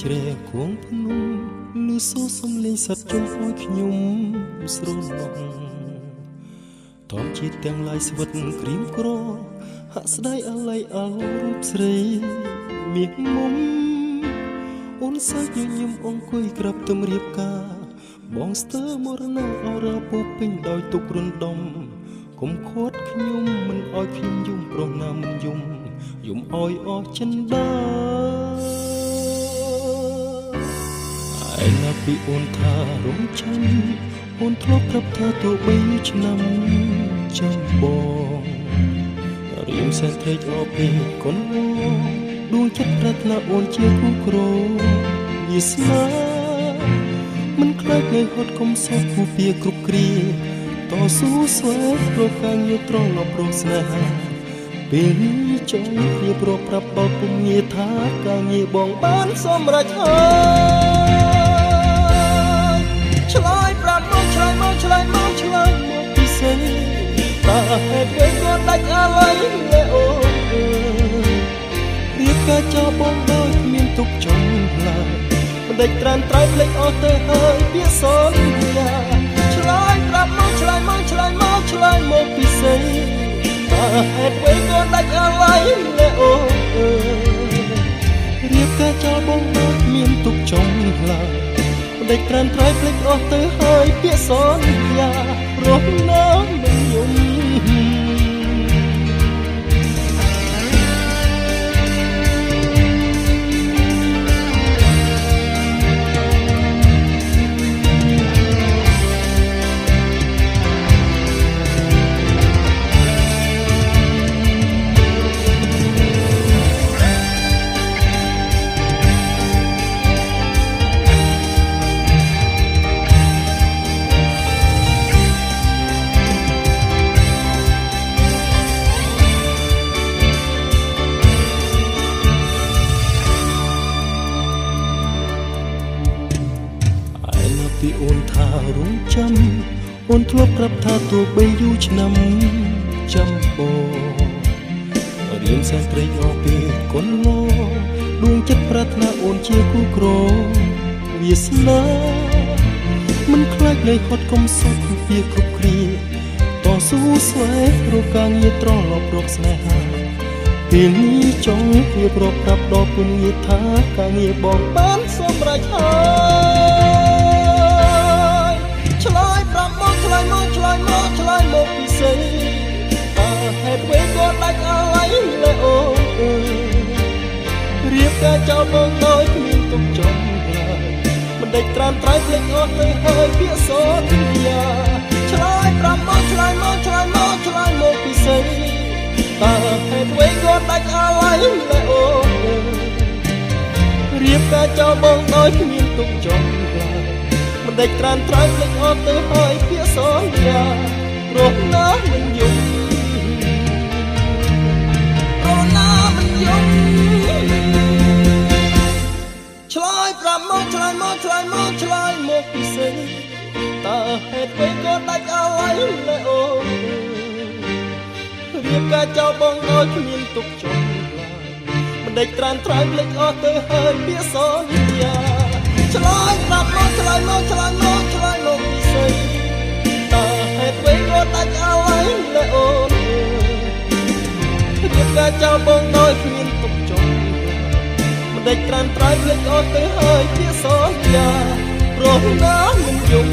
ជ្រែគួងភ្នំលឺសូរសំឡេងសត្វជុំឲ្យខ្ញុំស្រណោះធម្មជាតិទាំងឡាយស្វិតក្រៀមក្រហាក់ស្ដាយអាល័យអាឡូរូបស្រីមាសមុំអូនសាច់ញញឹមអង្គុយក្រាបទំរៀបការបងស្ទើមរណាអរ៉ាពោពេញដោយទុករំដំកុំខាត់ខ្ញុំមិនឲ្យខ្ញុំយំប្រុសណាមិនយំឲ្យអស់ចិនដាឯណាពីអូនថារំចាំអូនធ្លាប់ប្រាប់ថាទោះបីឆ្នាំចាំបងរៀមសែនត្រេកអរពេលកូនដួងចិត្តប្រាថ្នាអូនជាគូក្រវាស្នាមិនខ្លាចនៅហត់កុំសោកគូពីគ្រប់គ្រាតស៊ូស្វែងរកការងារត្រង់លប់រកស្នេហាពេលនេះចង់គ្នាប្រប្រាប់ដល់ពុំងារថាការងារបងបានសម្រេចហើយឆ្លើយប្រាប់មកឆ្លើយមកពិសេសតើហេតុអ្វីក៏ដាច់អាឡ័យលែអូរៀបការចោលបងដោយគ្មានទុកចង់ឡើយមិនដេចត្រានត្រៃភ្លេចអស់ទៅហើយពាក្យសន្យាឆ្លើយប្រាប់មកឆ្លើយមកពិសេសតើហេតុអ្វីក៏ដាច់អាឡ័យលែអូរៀបការចោលបងដោយគ្មានទុកចង់ឡើយមិនដេចត្រានត្រៃភ្លេចអស់ទៅហើយពាក្យសន្យារស់នៅមិនយំពីអូនថារងចាំអូនធ្លាប់ប្រាប់ថាទោះបីយូរឆ្នាំចាំបងរៀនសែនត្រេកអរពេលកូនឡដួងចិត្តប្រាថ្នាអូនជាគូក្រវាស្នាមិនខ្លាចនៅហត់កុំសោកពីគ្រប់គ្រាតស៊ូស្វែងរកការងារត្រង់លប់រកស្នេហាពេលនេះចង់គ្នាប្រប្រាប់ដល់ពុំងារថាការងារបងបានសម្រេចហើយឆ្លើយប្រាប់មកឆ្លើយមកពិសេសតើហេតុអ្វីក៏ដាច់អាឡ័យលែអូរៀបការចោលបងដោយគ្មានទុកចង់ឡើយមិនដេចត្រានត្រៃភ្លេចអស់ទៅហើយពាក្យសន្យាឆ្លើយប្រាប់មកឆ្លើយមកពិសេសតើហេតុអ្វីក៏ដាច់អាឡ័យលែអូរៀបការចោលបងដោយគ្មានទុកចង់ឡើយមិនដេចត្រានត្រៃភ្លេចអស់ទៅហើយពាក្យសន្យារស់នៅមិនយំឆ្លើយប្រាប់មកឆ្លើយមកពិសេសតើហេតុអ្វីក៏ដាច់អាឡ័យលែអូរៀបការចោលបងដោយគ្មានទុកចង់ឡើយមិនដេចត្រានត្រៃភ្លេចអស់ទៅហើយពាក្យសន្យាឆ្លើយប្រាប់មកឆ្លើយមកពិសេសតើហេតុអ្វីក៏ដាច់អាឡ័យលែអូរៀបការចោលបងដោយគ្មានទុកចង់មិនដេចត្រានត្រៃភ្លេចអស់ទៅហើយពាក្យសន្យារស់នៅមិនយំ